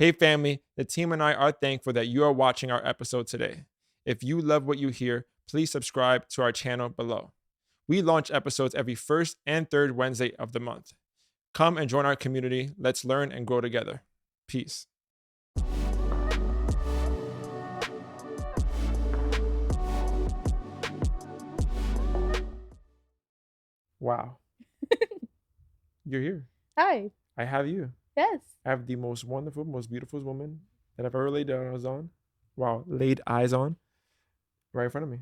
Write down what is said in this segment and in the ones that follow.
Hey, family, the team and I are thankful that you are watching our episode today. If you love what you hear, please subscribe to our channel below. We launch episodes every first and third Wednesday of the month. Come and join our community. Let's learn and grow together. Peace. Wow, you're here. Hi. I have you. Yes. I have the most wonderful, most beautiful woman that I've ever laid eyes on. Wow, laid eyes on right in front of me.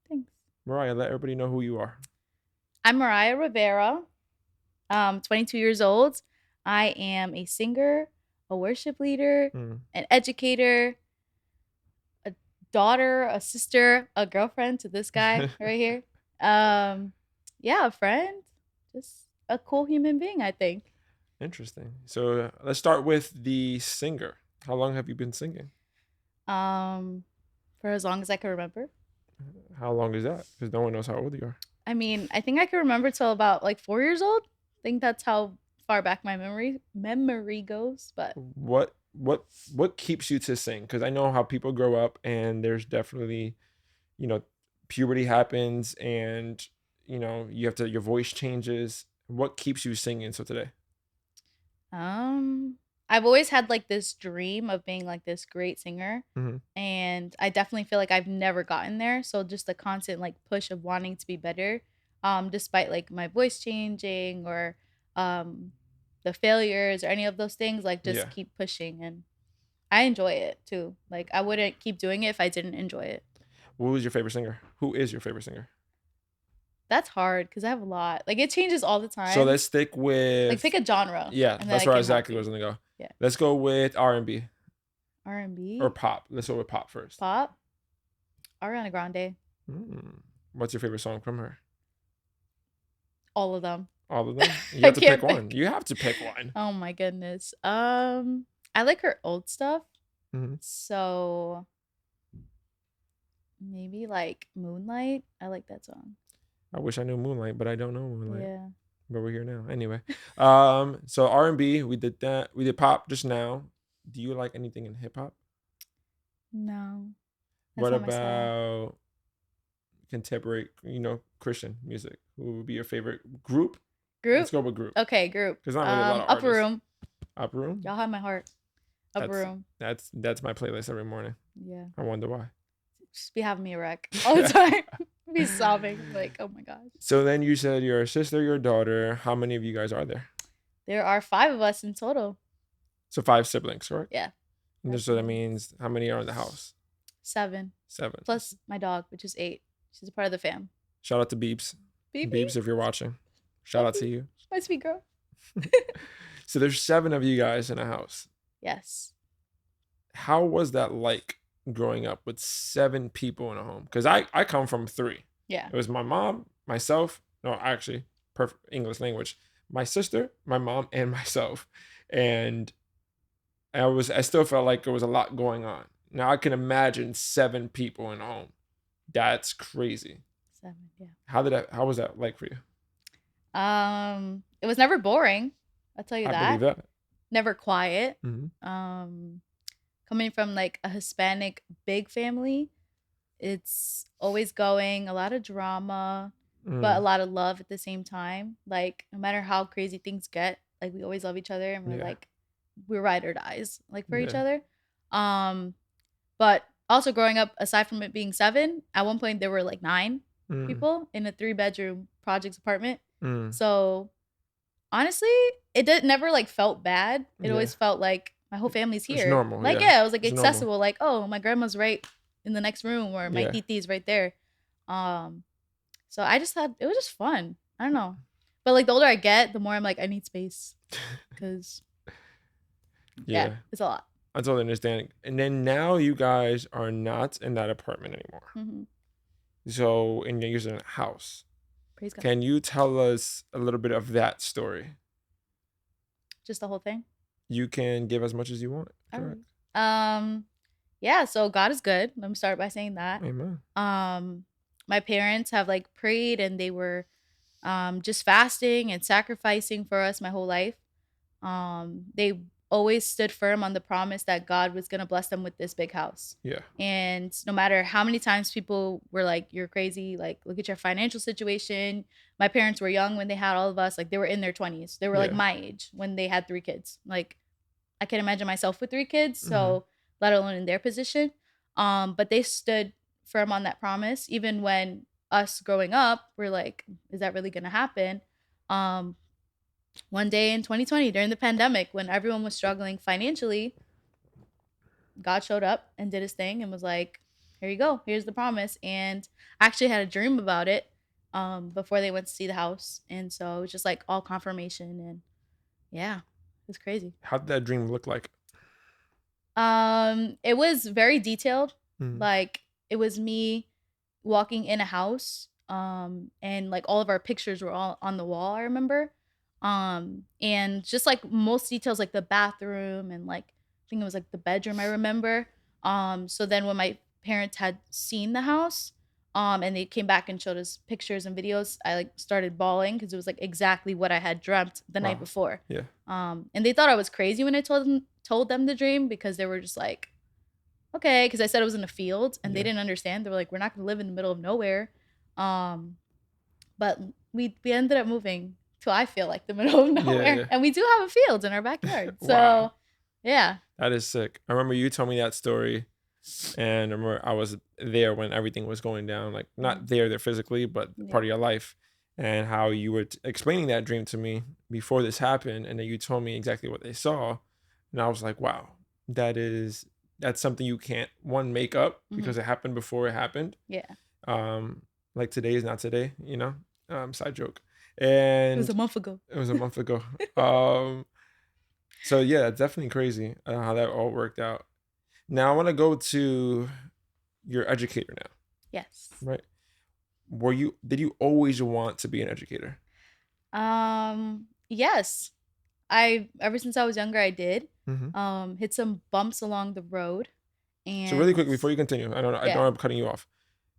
Thanks. Mariah, let everybody know who you are. I'm Mariah Rivera. 22 years old. I am a singer, a worship leader, an educator, a daughter, a sister, a girlfriend to this guy right here. Yeah, a friend. Just a cool human being, I think. Interesting. So let's start with the singer. How long have you been singing? For as long as I can remember. How long is that? Because no one knows how old you are. I mean, I think I can remember till about like 4 years old. I think that's how far back my memory goes. But What keeps you to sing? Because I know how people grow up, and there's definitely, you know, puberty happens, and you have to your voice changes. What keeps you singing so today? I've always had like this dream of being like this great singer. And I definitely feel like I've never gotten there. So just the constant like push of wanting to be better, despite like my voice changing or the failures or any of those things, like just Yeah. keep pushing. And I enjoy it too. Like I wouldn't keep doing it if I didn't enjoy it. Who is your favorite singer? Who is your favorite singer? That's hard because I have a lot. Like it changes all the So time. let's stick Like pick with a genre. yeah. And then That's I where can help exactly you. was gonna go. Yeah. Let's go with R&B or R&B, pop. Let's go with pop first. pop, Ariana Grande, What's your favorite song from her? all of them. All of them? You I have to pick can't one. pick. You have to pick one. Oh my goodness. I like her old stuff. Mhm. So maybe like Moonlight. I like that song. I wish I knew Moonlight, but I don't know Moonlight. Yeah. But we're here now. Anyway, so R&B, we did that. We did pop just now. Do you like anything in hip hop? No. That's What not my style. about contemporary, Christian music? Who would be your favorite group? Let's Group? go with group. Okay, group. There's not really a lot of Upper artists. Room. Upper Room? Y'all have my heart. Upper That's Room. that's my playlist every morning. Yeah. I wonder why. Just be having me a wreck all the time. Be sobbing like, oh my gosh. So then you said your sister, your daughter. How many of you guys are there? There are 5 of us in total. So 5 siblings, correct? Yeah. And so that means how many are in the house? 7. 7. Plus my dog, which is 8. She's a part of the fam. Shout out to Beeps. Beeps, if you're watching. Shout out to you. My sweet girl. So there's 7 of you guys in a house. Yes. How was that like growing up with 7 people in a home? Because I come from 3. Yeah. It was my mom, myself. No, actually, perfect English language. My sister, my mom, and myself. And I still felt like there was a lot going on. Now I can imagine 7 people in a home. That's crazy. 7, yeah. How was that like for you? It was never boring. I'll tell you I that. believe that. Never quiet. Mm-hmm. Coming from like a Hispanic big family, it's always going, a lot of drama, but a lot of love at the same time. Like no matter how crazy things get, like we always love each other and we're Yeah. like we're ride or dies like for each Yeah. other. But also growing up, aside from it being 7, at one point there were like 9 people in a 3-bedroom projects apartment. So honestly, never like felt bad. It Yeah. always felt like my whole family's It's here. normal, Like yeah. it was like It's normal. accessible. Like oh, my grandma's right in the next room, or my Yeah. titi's right there. So I just thought it was just fun. I don't know, but like the older I get, the more I'm like I need space because yeah, it's a lot. I totally understand. And then now you guys are not in that apartment anymore. So, and you're using a house. Praise God. Can you tell us a little bit of that story? Just the whole thing. You can give as much as you want. Correct. Yeah, so God is good. Let me start by saying that. Amen. My parents have like prayed and they were just fasting and sacrificing for us my whole life. They always stood firm on the promise that God was going to bless them with this big house. Yeah. And no matter how many times people were like, you're crazy, like, look at your financial situation. My parents were young when they had all of us. Like, they were in their 20s. They were like my age when they had 3 kids. Like, I can't imagine myself with 3 kids, so let alone in their position. But they stood firm on that promise, even when us growing up, we're like, is that really going to happen? One day in 2020 during the pandemic, when everyone was struggling financially, God showed up and did his thing and was like, here you go, here's the promise. And I actually had a dream about it before they went to see the house, and so it was just like all confirmation. And yeah, it was crazy. How did that dream look like? It was very detailed. Like, it was me walking in a house, and like all of our pictures were all on the wall, I remember. And just like most details, like the bathroom and like I think it was like the bedroom, I remember. So then when my parents had seen the house, and they came back and showed us pictures and videos, I like started bawling because it was like exactly what I had dreamt the night before. Yeah. And they thought I was crazy when I told them the dream, because they were just like, okay, because I said it was in a field and they didn't understand. They were like, we're not gonna live in the middle of nowhere. But we ended up moving to, I feel like, the middle of nowhere, and we do have a field in our backyard. So yeah, that is sick. I remember you told me that story, and I remember I was there when everything was going down, like not there physically, but part of your life, and how you were explaining that dream to me before this happened, and then you told me exactly what they saw, and I was like, wow, that's something you can't make up because it happened before it happened. Yeah. Like today is not today, you know. Side joke. And it was a month ago. So yeah, it's definitely crazy how that all worked out. Now I want to go to your educator now. Yes. Right. Did you always want to be an educator? Yes. Ever since I was younger, I did. Hit some bumps along the road. And so really quick before you continue, I know I'm cutting you off.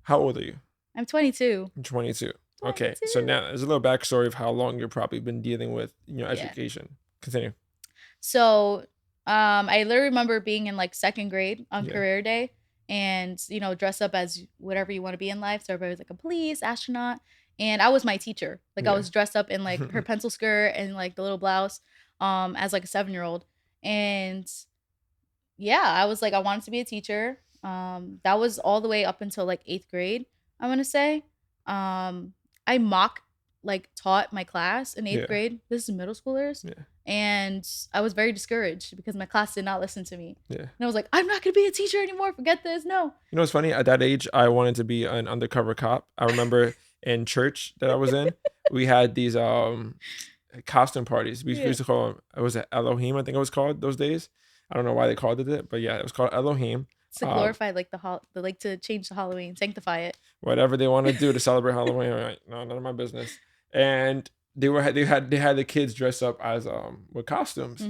How old are you? I'm 22. I'm 22. Okay, so now there's a little backstory of how long you've probably been dealing with education. Continue. So, I literally remember being in like 2nd grade on career day, and dress up as whatever you want to be in life. So everybody was like a police, astronaut, and I was my teacher. Like I was dressed up in like her pencil skirt and like the little blouse, as like a 7-year-old, and I was like, I wanted to be a teacher. That was all the way up until like 8th grade, I want to say. I taught my class in 8th grade. This is middle schoolers. And I was very discouraged because my class did not listen to me. And I was like, I'm not going to be a teacher anymore. Forget this. No. You know what's funny? At that age, I wanted to be an undercover cop. I remember in church that I was in, we had these costume parties. We used to call them, it was Elohim, I think it was called those days. I don't know why they called it that, but yeah, it was called Elohim. To glorify to change the Halloween, sanctify it. Whatever they want to do to celebrate Halloween, right? No, none of my business. And they had the kids dress up as with costumes.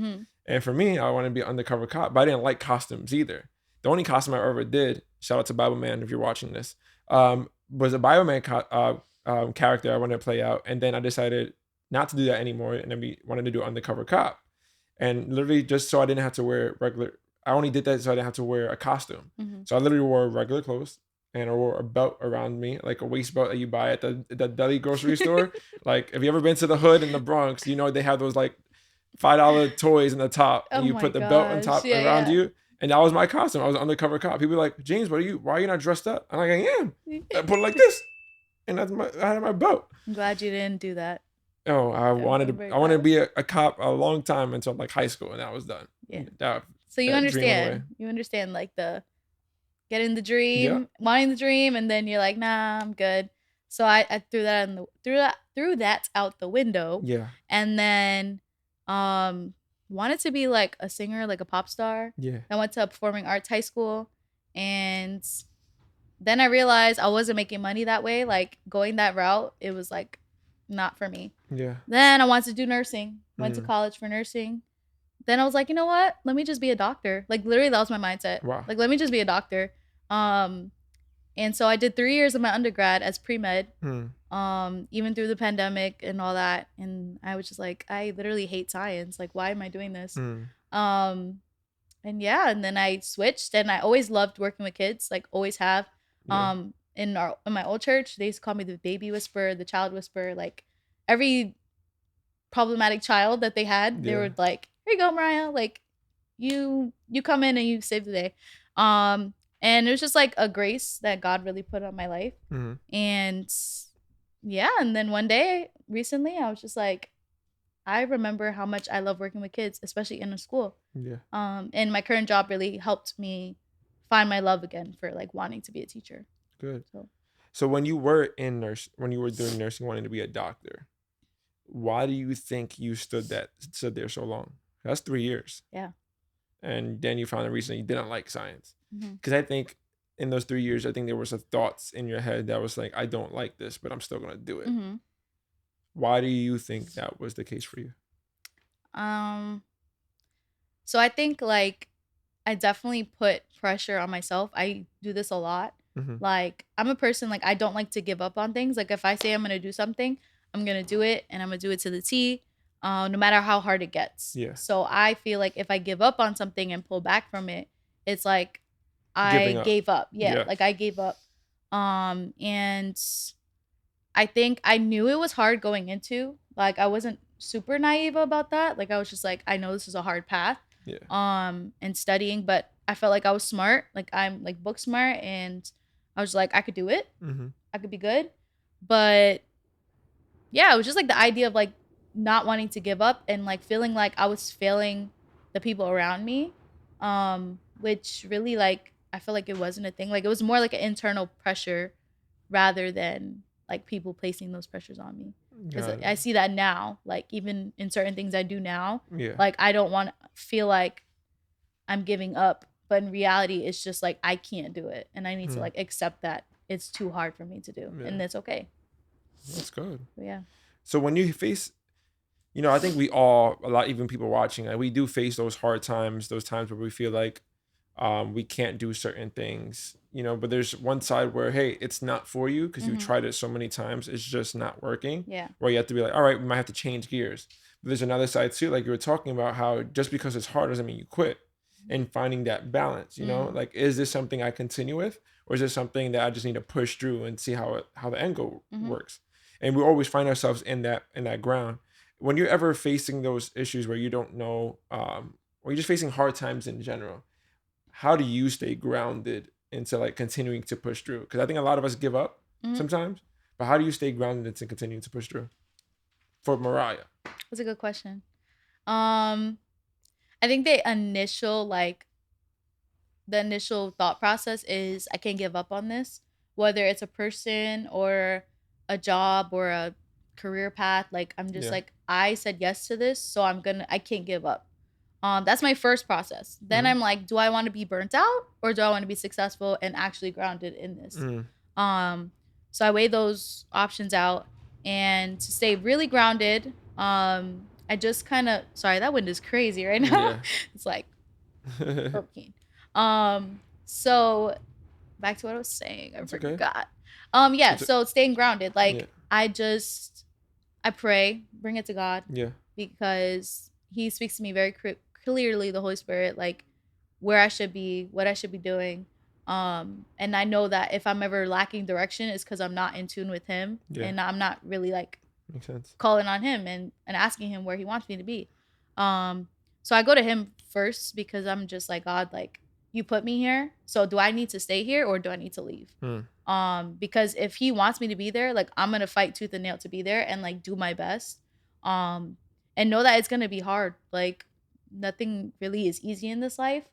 And for me, I wanted to be an undercover cop, but I didn't like costumes either. The only costume I ever did, shout out to Bible Man if you're watching this, was a Bible Man character I wanted to play out. And then I decided not to do that anymore, and then we wanted to do undercover cop. And literally just so I didn't have to wear I only did that so I didn't have to wear a costume. So I literally wore regular clothes, and I wore a belt around me, like a waist belt that you buy at the deli grocery store. Like, if you ever been to the hood in the Bronx, they have those like $5 toys in the top, and you put the belt on top around you. And that was my costume. I was an undercover cop. People were like, James, why are you not dressed up? I'm like, I am. I put it like this, and I had my belt. I'm glad you didn't do that. Oh, I wanted to be a cop a long time until like high school, and that was done. So you understand like the getting the dream, wanting the dream, and then you're like, nah, I'm good. So I threw that out the window. Yeah. And then wanted to be like a singer, like a pop star. Yeah. I went to a performing arts high school, and then I realized I wasn't making money that way. Like, going that route, it was like not for me. Yeah. Then I wanted to do nursing. Went to college for nursing. Then I was like, you know what? Let me just be a doctor. Like, literally, that was my mindset. Wow. Like, let me just be a doctor. And so I did 3 years of my undergrad as pre-med, even through the pandemic and all that. And I was just like, I literally hate science. Like, why am I doing this? Um, and yeah, and then I switched, and I always loved working with kids, like always have. Yeah. In my old church, they used to call me the baby whisperer, the child whisperer. Like every problematic child that they had, they Yeah. were like, "Here you go, Mariah. Like you come in and you save the day." And it was just like a grace that God really put on my life. Mm-hmm. And yeah, and then one day recently, I was just like, I remember how much I love working with kids, especially in a school. Yeah. And my current job really helped me find my love again for like wanting to be a teacher. Good. So So when you were doing nursing, wanting to be a doctor, why do you think you stood there so long? That's 3 years. yeah. And then you found a reason you didn't like science. Mm-hmm. Because I think in those 3 years, I think there was a thoughts in your head that was like, I don't like this, but I'm still gonna do it. Mm-hmm. Why do you think that was the case for you? So I think like I definitely put pressure on myself. I do this a lot. Mm-hmm. Like I'm a person like I don't like to give up on things. Like if I say I'm gonna do something, I'm gonna do it, and I'm gonna do it to the T, no matter how hard it gets. Yeah. So I feel like if I give up on something and pull back from it, it's like Giving I up. gave up. Yeah, Yeah. like I gave up. And I think I knew it was hard going into. Like I wasn't super naive about that. Like I was just like, I know this is a hard path. Yeah. And studying, but I felt like I was smart. Like I'm like book smart, and I was like, I could do it. Mm-hmm. I could be good. But yeah, it was just like the idea of like not wanting to give up and like feeling like I was failing the people around me. Which really like I feel like it wasn't a thing. Like it was more like an internal pressure rather than like people placing those pressures on me. Because I see that now, like even in certain things I do now, Yeah. like I don't want to feel like I'm giving up, but in reality, it's just like I can't do it, and I need to like accept that it's too hard for me to do, and it's okay. That's good. But yeah. So when you face, I think even people watching, like we do face those hard times, those times where we feel like we can't do certain things, but there's one side where, hey, it's not for you because you tried it so many times, it's just not working. Yeah. Where you have to be like, all right, we might have to change gears. But there's another side too, like you were talking about, how just because it's hard doesn't mean you quit, and finding that balance, like, is this something I continue with, or is this something that I just need to push through and see how the end goal works? And we always find ourselves in that ground. When you're ever facing those issues where you don't know, or you're just facing hard times in general, how do you stay grounded into like continuing to push through? Because I think a lot of us give up sometimes, but how do you stay grounded into continuing to push through? For Mariah, That's a good question. I think the initial thought process is I can't give up on this, whether it's a person or a job or a career path. Like I'm just like, I said yes to this, so I can't give up. That's my first process. Then I'm like, do I want to be burnt out, or do I want to be successful and actually grounded in this? So I weigh those options out, and to stay really grounded, I just kind of, sorry, that wind is crazy right now. Yeah. It's like hurricane. So back to what I was saying. I forgot. Yeah, so staying grounded. Like I pray, bring it to God. Yeah. Because he speaks to me very clearly, the Holy Spirit, like where I should be, what I should be doing. And I know that if I'm ever lacking direction, it's because I'm not in tune with him, and I'm not really like makes sense, calling on him and asking him where he wants me to be. So I go to him first, because I'm just like, God, like you put me here, so do I need to stay here or do I need to leave? Because if he wants me to be there, like I'm gonna fight tooth and nail to be there and like do my best, and know that it's gonna be hard. Like nothing really is easy in this life.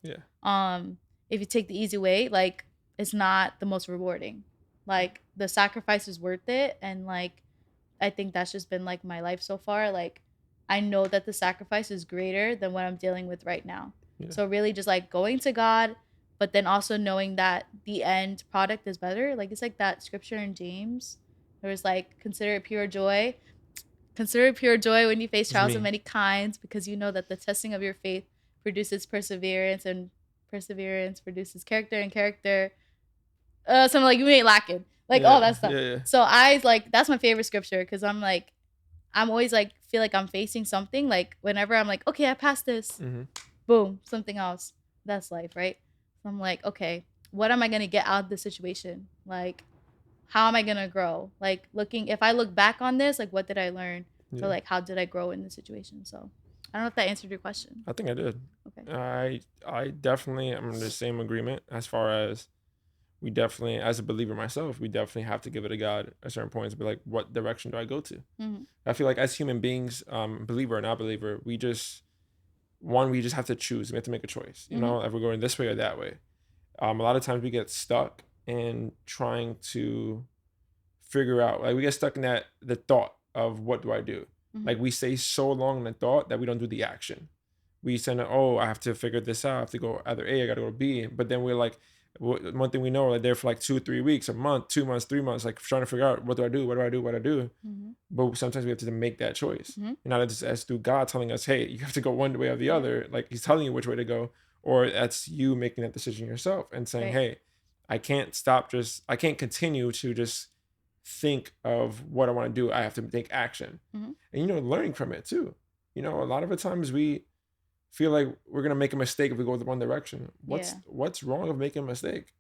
If you take the easy way, like it's not the most rewarding. Like the sacrifice is worth it, and like I think that's just been like my life so far. Like I know that the sacrifice is greater than what I'm dealing with right now. So really just like going to God, but then also knowing that the end product is better. Like it's like that scripture in James. There was like, consider it pure joy. Consider it pure joy when you face trials of many kinds, because you know that the testing of your faith produces perseverance, and perseverance produces character, and character, something like you ain't lacking. Like all that stuff. So that's my favorite scripture, because I'm always like feel like I'm facing something. Like whenever I'm like, okay, I passed this. boom, something else. That's life, right? So I'm like, okay, what am I gonna get out of this situation? Like, how am I gonna grow? Like, if I look back on this, like, what did I learn? Yeah. Or like, how did I grow in this situation? So I don't know if that answered your question. I think I did. Okay. I definitely am in the same agreement as far as we definitely, as a believer myself, we definitely have to give it a God at certain points. But like, what direction do I go to? Mm-hmm. I feel like as human beings, believer or not believer, we just have to choose. We have to make a choice. You know, if we're going this way or that way. A lot of times we get stuck in trying to figure out. Like we get stuck in the thought of what do I do. Like we stay so long in the thought that we don't do the action. We send, oh, I have to figure this out. I have to go either A, I got to go B. But then we're like, one thing we know, like there for like 2 or 3 weeks, a month, 2 months, 3 months, like trying to figure out what do I do, what do I do, what do I do. But sometimes we have to make that choice. And not just as through God telling us, hey, you have to go one way or the other. Like he's telling you which way to go, or that's you making that decision yourself and saying, hey, I can't continue to just think of what I want to do. I have to take action. And learning from it too. A lot of the times we feel like we're gonna make a mistake if we go the one direction. What's wrong with making a mistake?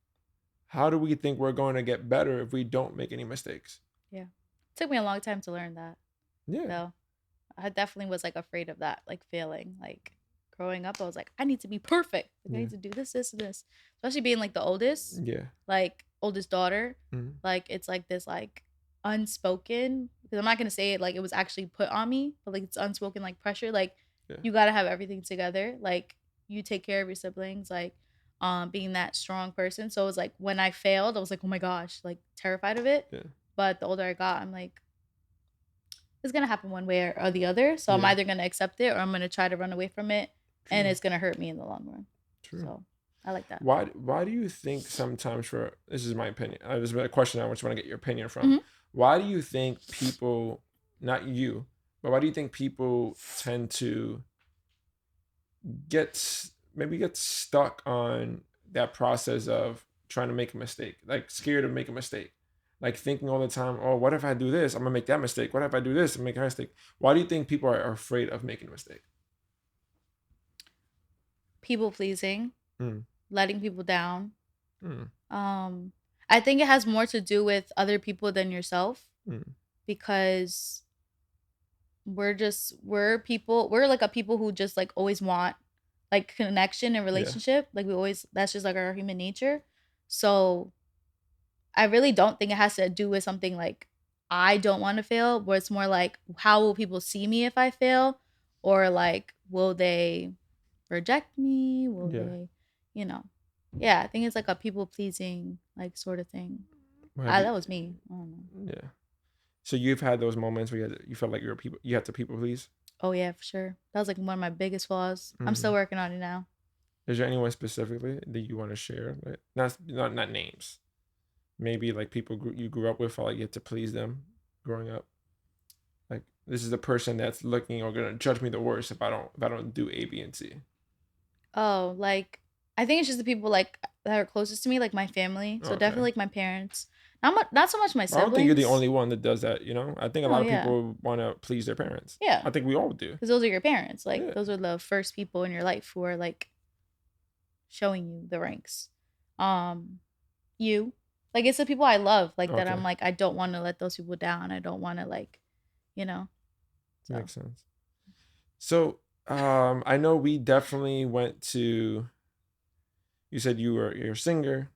How do we think we're going to get better if we don't make any mistakes? Yeah. It took me a long time to learn that. Yeah. So I definitely was like afraid of that, like failing. Like growing up, I was like, I need to be perfect. Like I need to do this, this, and this. Especially being like the oldest. Yeah. Like oldest daughter. Like it's like this like unspoken, because I'm not gonna say it like it was actually put on me, but like it's unspoken like pressure. Like you gotta have everything together. Like you take care of your siblings, like being that strong person. So it was like when I failed, I was like, oh my gosh, like terrified of it. Yeah. But the older I got, I'm like, it's gonna happen one way or the other. So I'm either gonna accept it or I'm gonna try to run away from it. True. And it's gonna hurt me in the long run. True. So I like that. Why do you think sometimes, this is my opinion, this is a question I just want to get your opinion from. Why do you think people, not you, but why do you think people tend to get stuck on that process of trying to make a mistake, like scared to make a mistake, like thinking all the time, oh, what if I do this? I'm gonna make that mistake. What if I do this and make a mistake? Why do you think people are afraid of making a mistake? People pleasing, letting people down. I think it has more to do with other people than yourself, because we're like a people who just like always want like connection and relationship. Like that's just like our human nature. So I really don't think it has to do with something like I don't want to fail, but it's more like how will people see me if I fail, or like will they reject me? Will they, I think it's like a people pleasing like sort of thing. That was me. I don't know. Yeah. So you've had those moments where you felt like you had to people please? Oh yeah, for sure. That was like one of my biggest flaws. I'm still working on it now. Is there anyone specifically that you want to share? Like, not names. Maybe like people you grew up with, felt like you had to please them growing up. Like this is the person that's looking or gonna judge me the worst if I don't do A, B, and C. Oh, like I think it's just the people like that are closest to me, like my family. So definitely like my parents. Not so much my siblings. I don't think you're the only one that does that. I think a lot of people want to please their parents. Yeah, I think we all do. Because those are your parents. Like those are the first people in your life who are like showing you the ranks. You, like it's the people I love, like that. I'm like I don't want to let those people down. I don't want to like, So. Makes sense. So I know we definitely went to. You said you're a singer.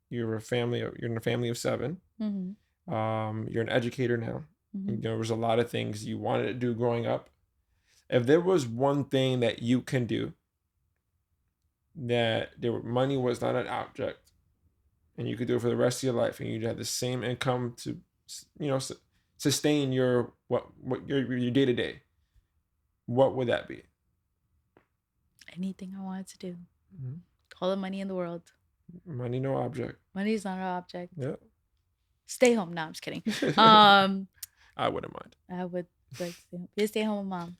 You're in a family of 7. You're an educator now. There was a lot of things you wanted to do growing up. If there was one thing that you can do, that money was not an object, and you could do it for the rest of your life, and you had the same income to, sustain your day to day, what would that be? Anything I wanted to do. All the money in the world. Money, no object. Money is not an object. Yeah. Stay home. No, I'm just kidding. I wouldn't mind. I would like to stay home. Be a stay-home mom.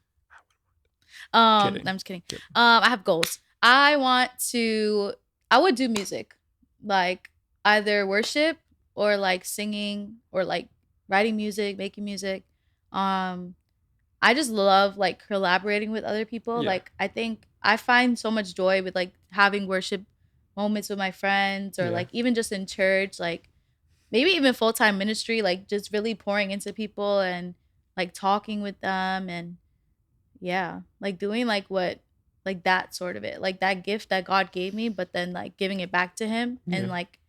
Kidding. I'm just kidding. I have goals. I would do music, like either worship or like singing or like writing music, making music. I just love like collaborating with other people. Like I think I find so much joy with like having worship moments with my friends, or Yeah. like even just in church, like maybe even full-time ministry, like just really pouring into people and like talking with them, and yeah, like doing like what, like that sort of it, like that gift that God gave me, but then like giving it back to him, and Yeah. like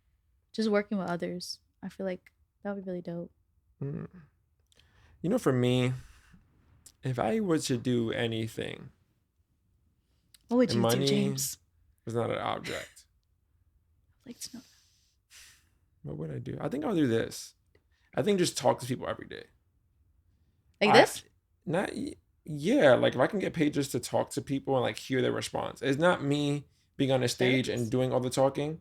just working with others. I feel like that would be really dope. Mm. You know, for me, if I were to do anything What would and you do, money James? was not an object, I'd like to know. what would I do? I think I'll do this. I think just talk to people every day. Like I this? not yeah, like if I can get paid just to talk to people and like hear their response. It's not me being on a stage and Therapist? doing all the talking.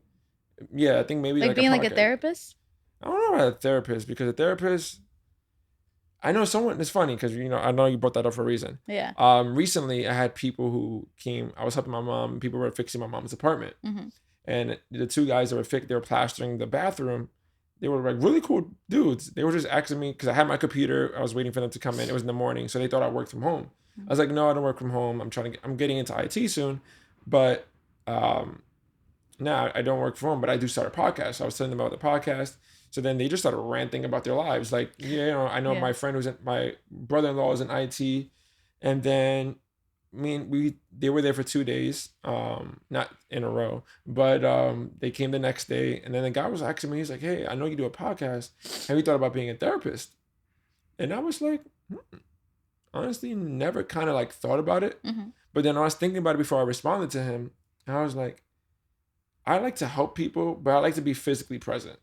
Yeah, I think maybe Like like a being like a podcast. therapist? I don't know about a therapist because a therapist, I know someone. It's funny because I know you brought that up for a reason. Yeah. Recently I had people who came. I was helping my mom. People were fixing my mom's apartment, Mm-hmm. and the two guys that they were plastering the bathroom. They were like really cool dudes. They were just asking me because I had my computer. I was waiting for them to come in. It was in the morning, so they thought I worked from home. I was like, no, I don't work from home. I'm getting into IT soon, but um, now I don't work from home. But I do start a podcast. So I was telling them about the podcast. So then they just started ranting about their lives. Like, I know Yeah. my friend my brother-in-law is in IT, and then they were there for 2 days, not in a row, but they came the next day, and then the guy was asking me, he's like, "Hey, I know you do a podcast. Have you thought about being a therapist?" And I was like, honestly, never kind of like thought about it. Mm-hmm. But then I was thinking about it before I responded to him, and I was like, I like to help people, but I like to be physically present,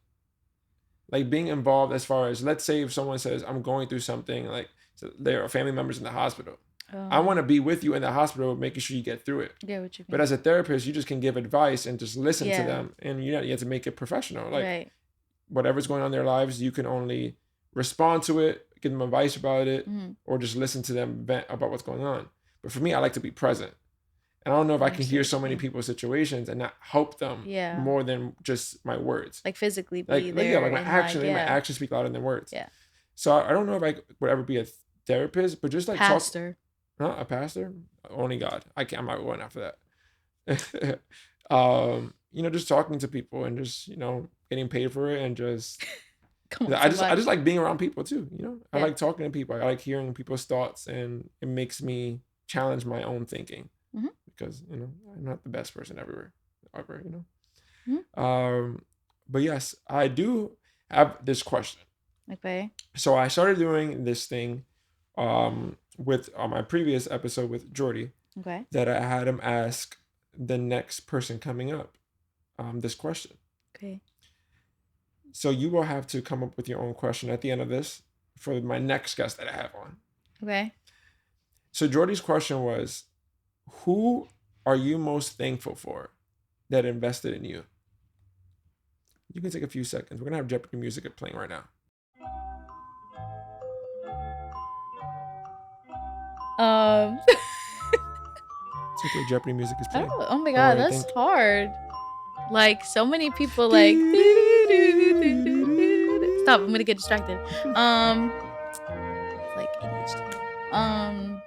like being involved as far as, let's say if someone says I'm going through something, like so there are family members in the hospital. I want to be with you in the hospital, making sure you get through it. Yeah, what you But mean. as a therapist, you just can give advice and just listen to Yeah. them, and you have to make it professional. Like Right. whatever's going on in their lives, you can only respond to it, give them advice about it, Mm-hmm. or just listen to them vent about what's going on. But for me, I like to be present. And I don't know if I can hear so many people's situations and not help them Yeah. more than just my words. Like physically be Like there. my and action, like, my yeah. actions speak louder than words. Yeah. So I don't know if I would ever be a therapist, but just like Pastor. a pastor? Only God. I'm not going after that. Just talking to people and just, getting paid for it, and just Come on, I just somebody. like being around people too, I Yeah. like talking to people. I like hearing people's thoughts, and it makes me challenge my own thinking, Mhm. because, I'm not the best person everywhere, ever. Mhm. But yes, I do have this question. Okay. So I started doing this thing with on my previous episode with Jordy, Okay. that I had him ask the next person coming up this question. Okay. So you will have to come up with your own question at the end of this for my next guest that I have on. Okay. So Jordy's question was, who are you most thankful for that invested in you? You can take a few seconds. We're going to have Jeopardy music playing right now. It's okay. Jeopardy music is playing. Oh my Don't God, worry, that's hard. Like so many people like stop, I'm gonna get distracted. It's like ADHD.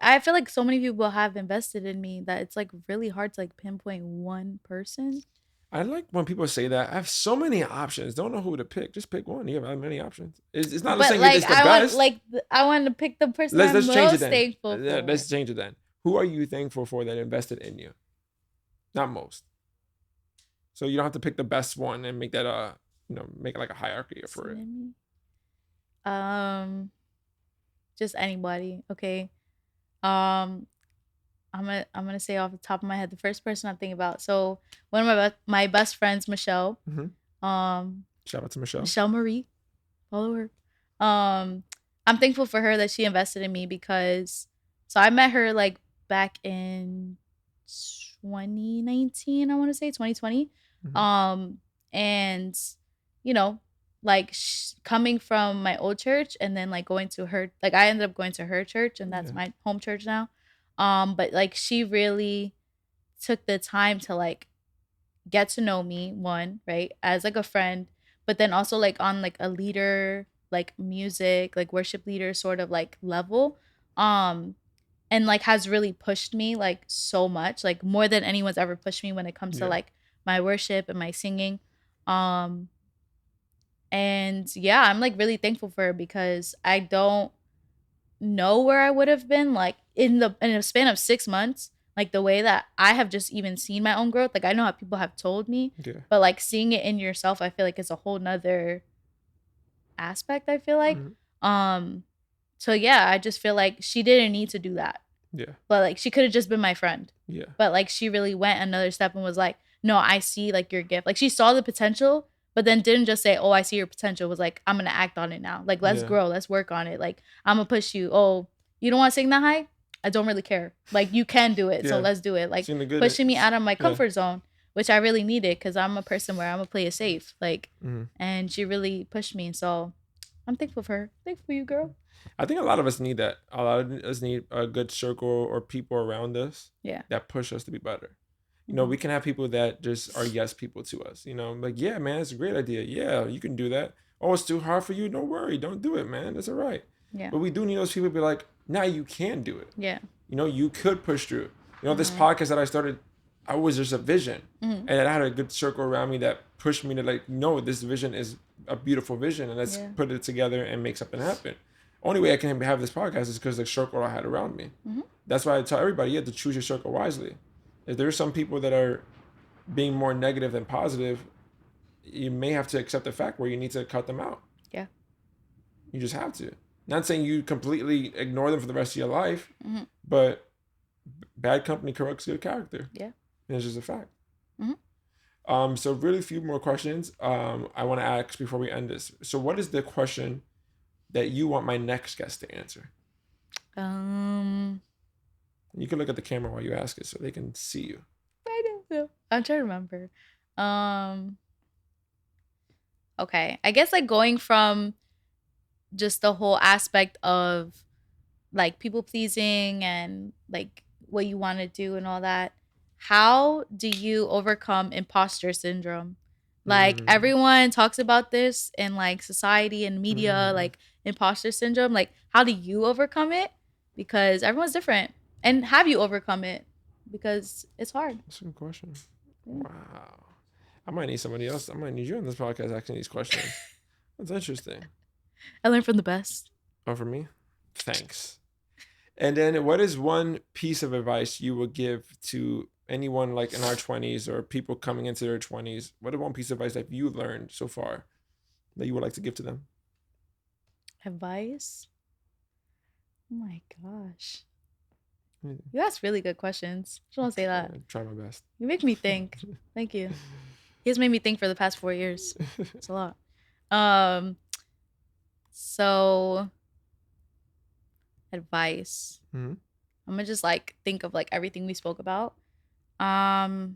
I feel like so many people have invested in me that it's like really hard to like pinpoint one person. I like when people say that. I have so many options. Don't know who to pick. Just pick one. You have many options. It's not But saying like it's the best. I want to pick the person Let's I'm change it most then. thankful for. Let's change it then. Who are you thankful for that invested in you? Not most. So you don't have to pick the best one and make that make it like a hierarchy for it. Just anybody. Okay. I'm gonna say off the top of my head the first person I'm thinking about. So one of my best friends, Michelle. Shout out to Michelle. Michelle Marie, follow her. I'm thankful for her that she invested in me, because so I met her like back in 2019. I want to say 2020. And like coming from my old church and then like going to her, like I ended up going to her church, and that's my home church now. But like she really took the time to like get to know me, one, right, as like a friend, but then also like on like a leader, like music, like worship leader sort of like level. and like has really pushed me like so much, like more than anyone's ever pushed me when it comes to like my worship and my singing. And yeah, I'm like really thankful for her because I don't know where I would have been like in a span of 6 months. Like the way that I have just even seen my own growth. Like I know how people have told me, but like seeing it in yourself, I feel like it's a whole nother aspect, I feel like. So yeah, I just feel like she didn't need to do that. Yeah. But like she could have just been my friend. Yeah. But like she really went another step and was like, no, I see like your gift. Like she saw the potential, but then didn't just say, oh, I see your potential. It was like, I'm gonna act on it now. Like let's grow, let's work on it. Like I'm gonna push you. Oh, you don't want to sing that high? I don't really care. Like you can do it, so let's do it. Like pushing me out of my comfort zone, which I really needed because I'm a person where I'm gonna play it safe. Like, and she really pushed me. So I'm thankful for her. Thankful for you, girl. I think a lot of us need that. A lot of us need a good circle or people around us that push us to be better. You know, we can have people that just are yes people to us. You know, like, yeah, man, it's a great idea. Yeah, you can do that. Oh, it's too hard for you. Don't worry. Don't do it, man. It's all right. Yeah. But we do need those people to be like, nah, you can do it. Yeah. You know, you could push through. You know, this podcast that I started, I was just a vision. And I had a good circle around me that pushed me to like, no, this vision is a beautiful vision. And let's put it together and make something happen. Only way I can have this podcast is because the circle I had around me. That's why I tell everybody, you have to choose your circle wisely. If there's some people that are being more negative than positive, you may have to accept the fact where you need to cut them out. Yeah. You just have to. Not saying you completely ignore them for the rest of your life, but bad company corrupts good character. Yeah. And it's just a fact. So really few more questions I want to ask before we end this. So what is the question that you want my next guest to answer? You can look at the camera while you ask it so they can see you. I don't know. I'm trying to remember. Okay. I guess like going from just the whole aspect of like people pleasing and like what you want to do and all that. How do you overcome imposter syndrome? Like everyone talks about this in like society and media, like imposter syndrome. Like how do you overcome it? Because everyone's different. And have you overcome it? Because it's hard. That's a good question. Wow. I might need somebody else. I might need you on this podcast asking these questions. That's interesting. I learned from the best. Oh, from me? Thanks. And then what is one piece of advice you would give to anyone like in our 20s or people coming into their 20s? What is one piece of advice that you learned so far that you would like to give to them? Advice? Oh my gosh. You ask really good questions. I just want to say that. I try my best. You make me think. Thank you. He has made me think for the past 4 years. It's a lot. So advice. I'm gonna just like think of like everything we spoke about. Wow.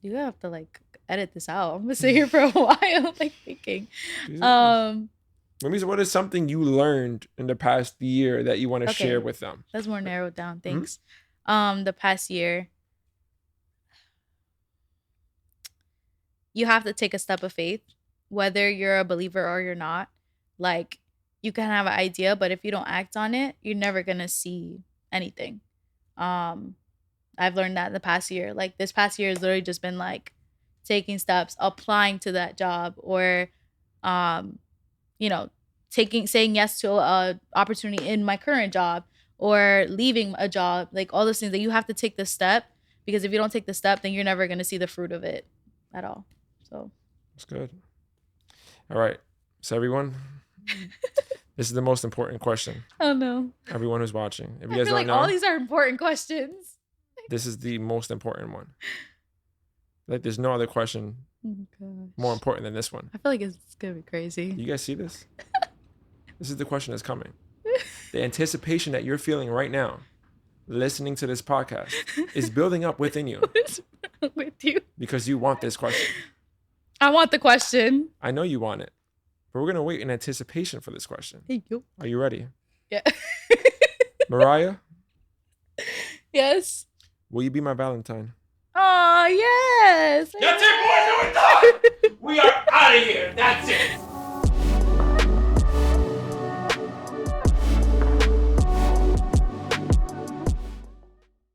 You have to like edit this out. I'm gonna sit here for a while like thinking. What is something you learned in the past year that you want to share with them? That's more narrowed down. Thanks. The past year, you have to take a step of faith, whether you're a believer or you're not. Like you can have an idea, but if you don't act on it, you're never gonna see anything. I've learned that in the past year. Like this past year has literally just been like taking steps, applying to that job, or you know, saying yes to a opportunity in my current job or leaving a job, like all those things that you have to take the step, because if you don't take the step, then you're never going to see the fruit of it at all. So that's good. All right. So everyone, this is the most important question. Oh no. Everyone who's watching. If you guys don't know, all these are important questions. This is the most important one. Like there's no other question more important than this one. I feel like it's gonna be crazy. You guys see this? This is the question that's coming. The anticipation that you're feeling right now, listening to this podcast, is building up within you. What is wrong with you? Because you want this question. I want the question. I know you want it. But we're gonna wait in anticipation for this question. Thank you. Are you ready? Yeah. Mariah? Yes. Will you be my Valentine? Oh, yes. That's it, boys. We're done. We are out of here. That's it.